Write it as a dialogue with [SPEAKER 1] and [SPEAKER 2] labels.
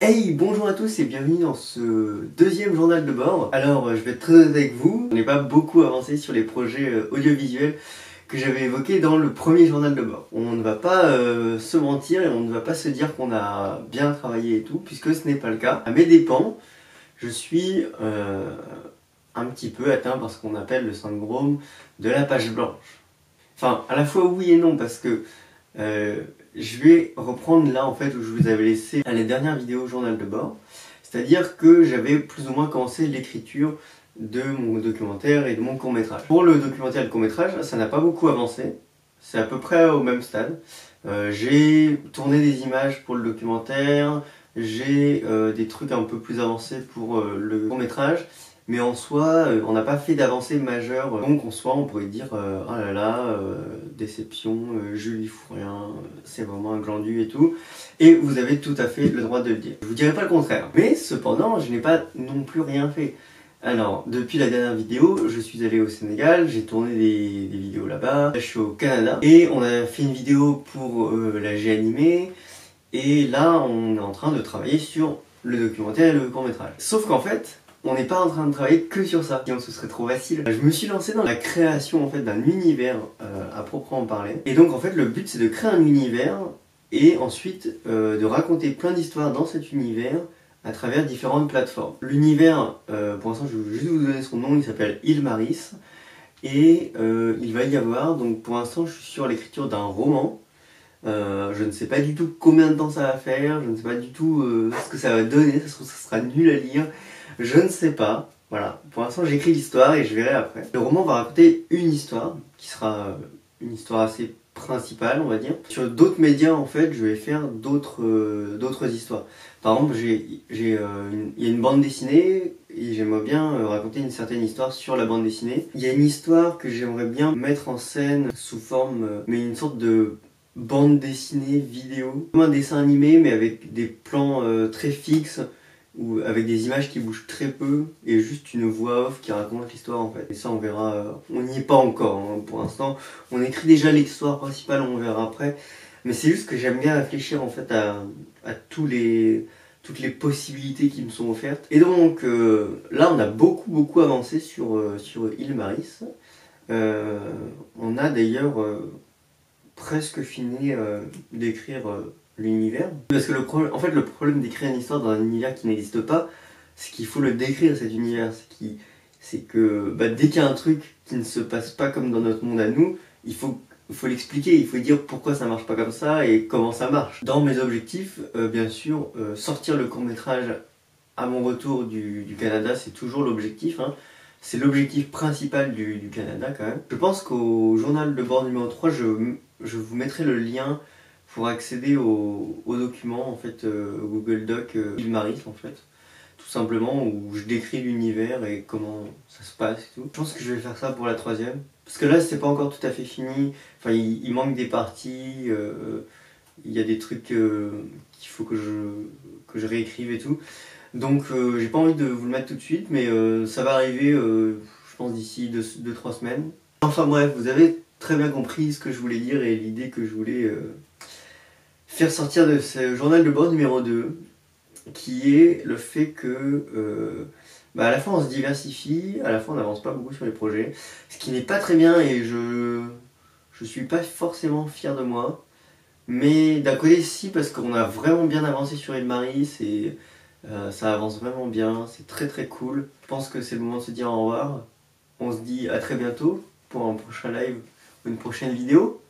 [SPEAKER 1] Hey, bonjour à tous et bienvenue dans ce deuxième journal de bord. Alors, je vais être très honnête avec vous, on n'est pas beaucoup avancé sur les projets audiovisuels que j'avais évoqués dans le premier journal de bord. On ne va pas se mentir et on ne va pas se dire qu'on a bien travaillé et tout, puisque ce n'est pas le cas. À mes dépens, je suis un petit peu atteint par ce qu'on appelle le syndrome de la page blanche. Enfin, à la fois oui et non, parce que je vais reprendre là en fait où je vous avais laissé à la dernière vidéo journal de bord. C'est-à-dire que j'avais plus ou moins commencé l'écriture de mon documentaire et de mon court-métrage. Pour le documentaire et le court-métrage, ça n'a pas beaucoup avancé. C'est à peu près au même stade. J'ai tourné des images pour le documentaire, j'ai des trucs un peu plus avancés pour le court-métrage. Mais en soi, on n'a pas fait d'avancée majeure. Donc en soi, on pourrait dire oh là là, déception, Julie Fourien, c'est vraiment un glandu et tout. Et vous avez tout à fait le droit de le dire. Je vous dirai pas le contraire. Mais cependant, je n'ai pas non plus rien fait. Alors, depuis la dernière vidéo, je suis allé au Sénégal, j'ai tourné des vidéos là-bas. Je suis au Canada et on a fait une vidéo pour la G animée. Et là, on est en train de travailler sur le documentaire et le court-métrage. Sauf qu'en fait, on n'est pas en train de travailler que sur ça, sinon ce serait trop facile. Je me suis lancé dans la création en fait d'un univers à proprement parler. Et donc en fait le but c'est de créer un univers et ensuite de raconter plein d'histoires dans cet univers à travers différentes plateformes. L'univers, pour l'instant je vais juste vous donner son nom, il s'appelle Ilmaris. Et il va y avoir, donc pour l'instant je suis sur l'écriture d'un roman. Je ne sais pas du tout combien de temps ça va faire, je ne sais pas du tout ce que ça va donner, ça se trouve ça sera nul à lire. Je ne sais pas, voilà. Pour l'instant j'écris l'histoire et je verrai après. Le roman va raconter une histoire, qui sera une histoire assez principale on va dire. Sur d'autres médias en fait je vais faire d'autres histoires. Par exemple il y a une bande dessinée et j'aimerais bien raconter une certaine histoire sur la bande dessinée. Il y a une histoire que j'aimerais bien mettre en scène sous forme, mais une sorte de bande dessinée vidéo. Comme un dessin animé mais avec des plans très fixes, ou avec des images qui bougent très peu et juste une voix off qui raconte l'histoire en fait. Et ça on verra, on n'y est pas encore hein. Pour l'instant on écrit déjà l'histoire principale, on verra après. Mais c'est juste que j'aime bien réfléchir en fait à toutes les possibilités qui me sont offertes. Et donc là on a beaucoup avancé sur Ilmaris. On a d'ailleurs presque fini d'écrire l'univers. Parce que le problème d'écrire une histoire dans un univers qui n'existe pas, c'est qu'il faut le décrire cet univers. C'est que dès qu'il y a un truc qui ne se passe pas comme dans notre monde à nous, il faut l'expliquer, il faut dire pourquoi ça marche pas comme ça et comment ça marche. Dans mes objectifs, bien sûr, sortir le court-métrage à mon retour du Canada, c'est toujours l'objectif. Hein. C'est l'objectif principal du Canada quand même. Je pense qu'au journal de bord numéro 3, je vous mettrai le lien pour accéder aux documents en fait, Google Doc Ilmaris en fait. Tout simplement où je décris l'univers et comment ça se passe et tout. Je pense que je vais faire ça pour la troisième. Parce que là c'est pas encore tout à fait fini. Enfin il manque des parties, il y a des trucs qu'il faut que je réécrive et tout. Donc j'ai pas envie de vous le mettre tout de suite, mais ça va arriver je pense d'ici 2-3 semaines. Enfin bref, vous avez très bien compris ce que je voulais dire et l'idée que je voulais faire sortir de ce journal de bord numéro 2, qui est le fait que à la fois on se diversifie, à la fois on n'avance pas beaucoup sur les projets, ce qui n'est pas très bien et je suis pas forcément fier de moi. Mais d'un côté si, parce qu'on a vraiment bien avancé sur Ilmaris et ça avance vraiment bien, c'est très cool. Je pense que c'est le moment de se dire au revoir. On se dit à très bientôt pour un prochain live ou une prochaine vidéo.